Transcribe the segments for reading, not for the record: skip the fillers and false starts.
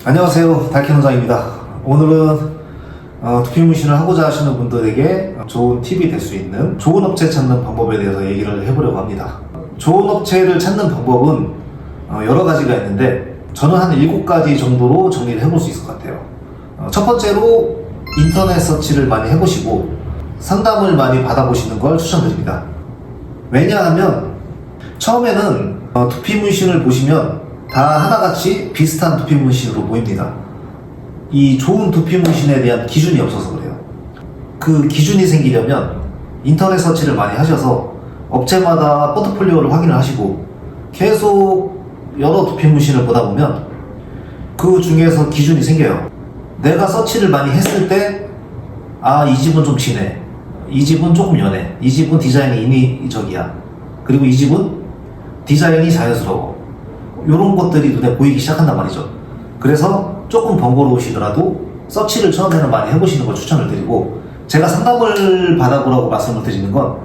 안녕하세요, 달캐논장입니다. 오늘은 두피 문신을 하고자 하시는 분들에게 좋은 팁이 될 수 있는 좋은 업체 찾는 방법에 대해서 얘기를 해보려고 합니다. 좋은 업체를 찾는 방법은 여러 가지가 있는데 저는 한 7가지 정도로 정리를 해볼 수 있을 것 같아요. 첫 번째로 인터넷 서치를 많이 해보시고 상담을 많이 받아보시는 걸 추천드립니다. 왜냐하면 처음에는 두피 문신을 보시면 다 하나같이 비슷한 두피 문신으로 보입니다. 이 좋은 두피 문신에 대한 기준이 없어서 그래요. 그 기준이 생기려면 인터넷 서치를 많이 하셔서 업체마다 포트폴리오를 확인을 하시고 계속 여러 두피 문신을 보다 보면 그 중에서 기준이 생겨요. 내가 서치를 많이 했을 때 이 집은 좀 진해, 이 집은 조금 연해, 이 집은 디자인이 인위적이야, 그리고 이 집은 디자인이 자연스러워, 이런 것들이 눈에 보이기 시작한단 말이죠. 그래서 조금 번거로우시더라도 서치를 처음에는 많이 해보시는 걸 추천을 드리고, 제가 상담을 받아보라고 말씀을 드리는 건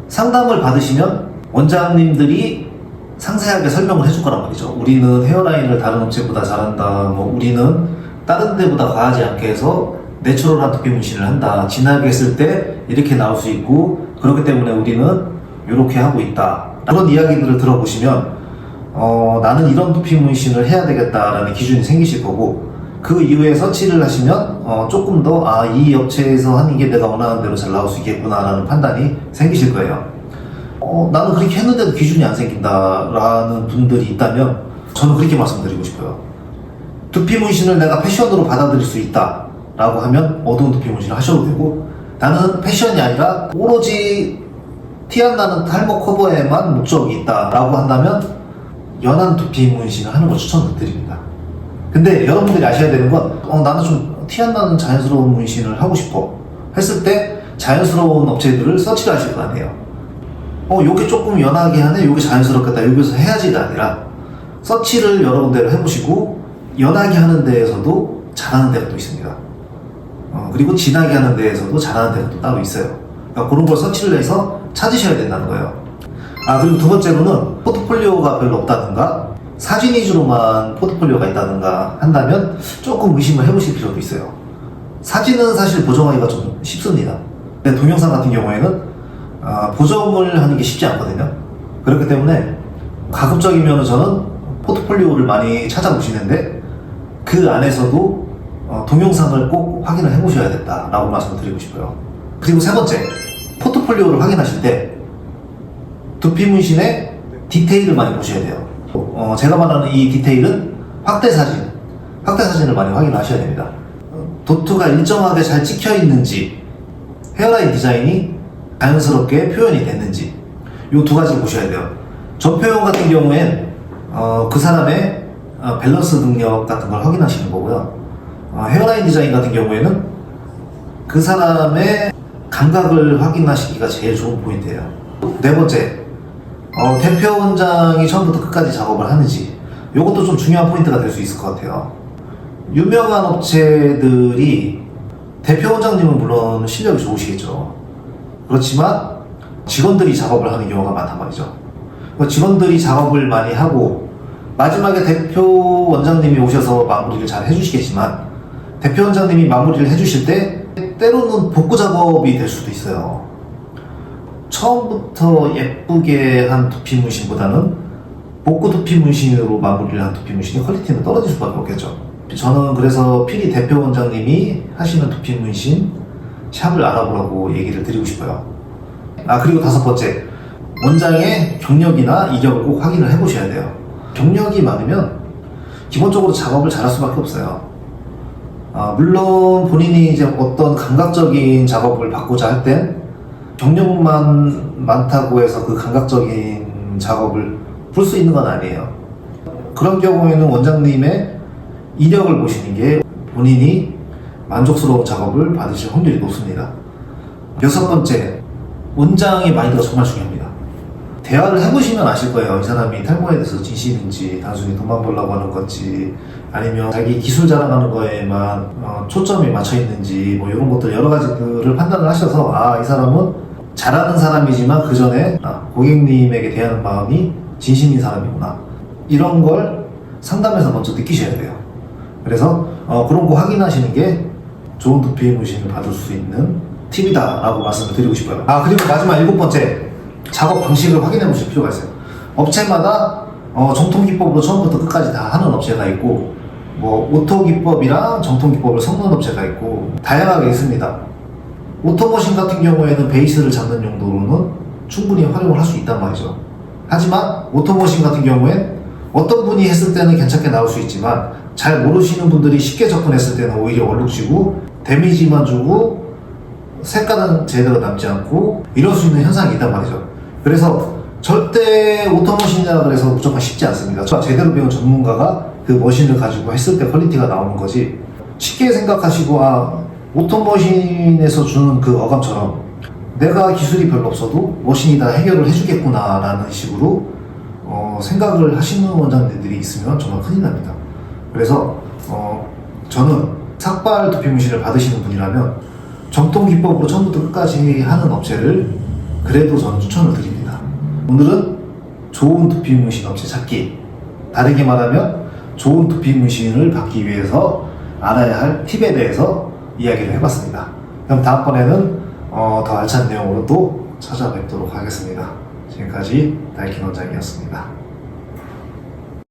상담을 받으시면 원장님들이 상세하게 설명을 해줄 거란 말이죠. 우리는 헤어라인을 다른 업체보다 잘한다, 우리는 다른 데보다 과하지 않게 해서 내추럴한 두피 문신을 한다, 진하게 했을 때 이렇게 나올 수 있고, 그렇기 때문에 우리는 이렇게 하고 있다, 그런 이야기들을 들어보시면 나는 이런 두피 문신을 해야 되겠다라는 기준이 생기실 거고, 그 이후에 서치를 하시면 조금 더 이 업체에서 하는 게 내가 원하는 대로 잘 나올 수 있겠구나 라는 판단이 생기실 거예요. 나는 그렇게 했는데도 기준이 안 생긴다 라는 분들이 있다면 저는 그렇게 말씀드리고 싶어요. 두피 문신을 내가 패션으로 받아들일 수 있다 라고 하면 어두운 두피 문신을 하셔도 되고, 나는 패션이 아니라 오로지 티 안 나는 탈모 커버에만 목적이 있다 라고 한다면 연한 두피 문신을 하는 걸 추천드립니다. 근데 여러분들이 아셔야 되는 건 나는 좀 티 안 나는 자연스러운 문신을 하고 싶어 했을 때 자연스러운 업체들을 서치를 하실 거 아니에요. 요게 조금 연하게 하네, 요게 자연스럽겠다, 여기서 해야지가 아니라 서치를 여러 군데를 해보시고 연하게 하는 데에서도 잘하는 데가 또 있습니다. 그리고 진하게 하는 데에서도 잘하는 데가 또 따로 있어요. 그러니까 그런 걸 서치를 해서 찾으셔야 된다는 거예요. 그리고 두 번째로는 포트폴리오가 별로 없다든가 사진 위주로만 포트폴리오가 있다든가 한다면 조금 의심을 해보실 필요도 있어요. 사진은 사실 보정하기가 좀 쉽습니다. 근데 동영상 같은 경우에는 보정을 하는 게 쉽지 않거든요. 그렇기 때문에 가급적이면 저는 포트폴리오를 많이 찾아보시는데 그 안에서도 동영상을 꼭 확인을 해보셔야 된다라고 말씀을 드리고 싶어요. 그리고 세 번째, 포트폴리오를 확인하실 때 두피 문신의 디테일을 많이 보셔야 돼요. 제가 말하는 이 디테일은 확대 사진을 많이 확인하셔야 됩니다. 도트가 일정하게 잘 찍혀 있는지, 헤어라인 디자인이 자연스럽게 표현이 됐는지, 이 두 가지를 보셔야 돼요. 전표형 같은 경우엔 그 사람의 밸런스 능력 같은 걸 확인하시는 거고요. 헤어라인 디자인 같은 경우에는 그 사람의 감각을 확인하시기가 제일 좋은 포인트예요. 네 번째, 대표 원장이 처음부터 끝까지 작업을 하는지, 이것도 좀 중요한 포인트가 될 수 있을 것 같아요. 유명한 업체들이 대표 원장님은 물론 실력이 좋으시겠죠. 그렇지만 직원들이 작업을 하는 경우가 많단 말이죠. 직원들이 작업을 많이 하고 마지막에 대표 원장님이 오셔서 마무리를 잘 해주시겠지만, 대표 원장님이 마무리를 해주실 때 때로는 복구 작업이 될 수도 있어요. 처음부터 예쁘게 한 두피 문신보다는 복구 두피 문신으로 마무리를 한 두피 문신의 퀄리티는 떨어질 수밖에 없겠죠. 저는 그래서 필히 대표 원장님이 하시는 두피 문신 샵을 알아보라고 얘기를 드리고 싶어요. 그리고 다섯 번째, 원장의 경력이나 이력을 꼭 확인을 해보셔야 돼요. 경력이 많으면 기본적으로 작업을 잘할 수밖에 없어요. 물론 본인이 이제 어떤 감각적인 작업을 받고자 할 땐 경력만 많다고 해서 그 감각적인 작업을 풀 수 있는 건 아니에요. 그런 경우에는 원장님의 이력을 보시는 게 본인이 만족스러운 작업을 받으실 확률이 높습니다. 여섯 번째, 원장의 마인드가 정말 중요합니다. 대화를 해보시면 아실 거예요. 이 사람이 탈모에 대해서 진심인지, 단순히 돈만 벌려고 하는 건지, 아니면 자기 기술 자랑하는 거에만 초점이 맞춰 있는지, 이런 것들 여러 가지들을 판단을 하셔서 이 사람은 잘하는 사람이지만 그 전에 고객님에게 대하는 마음이 진심인 사람이구나, 이런 걸 상담에서 먼저 느끼셔야 돼요. 그래서 그런 거 확인하시는 게 좋은 두피 문신을 받을 수 있는 팁이다 라고 말씀을 드리고 싶어요. 그리고 마지막 7번째, 작업 방식을 확인해 보실 필요가 있어요. 업체마다 정통 기법으로 처음부터 끝까지 다 하는 업체가 있고, 뭐 오토 기법이랑 정통 기법을 섞는 업체가 있고 다양하게 있습니다. 오토머신 같은 경우에는 베이스를 잡는 용도로는 충분히 활용을 할 수 있단 말이죠. 하지만 오토머신 같은 경우엔 어떤 분이 했을 때는 괜찮게 나올 수 있지만 잘 모르시는 분들이 쉽게 접근했을 때는 오히려 얼룩지고 데미지만 주고 색깔은 제대로 남지 않고 이럴 수 있는 현상이 있단 말이죠. 그래서 절대 오토머신이라 그래서 무조건 쉽지 않습니다. 제대로 배운 전문가가 그 머신을 가지고 했을 때 퀄리티가 나오는 거지, 쉽게 생각하시고 오토머신에서 주는 그 어감처럼 내가 기술이 별로 없어도 머신이 다 해결을 해주겠구나 라는 식으로 생각을 하시는 원장님들이 있으면 정말 큰일 납니다. 그래서 저는 삭발 두피 문신을 받으시는 분이라면 정통 기법으로 처음부터 끝까지 하는 업체를 그래도 저는 추천을 드립니다. 오늘은 좋은 두피 문신 업체 찾기, 다르게 말하면 좋은 두피 문신을 받기 위해서 알아야 할 팁에 대해서 이야기를 해봤습니다. 그럼 다음번에는 더 알찬 내용으로 또 찾아뵙도록 하겠습니다. 지금까지 다이킨 원장이었습니다.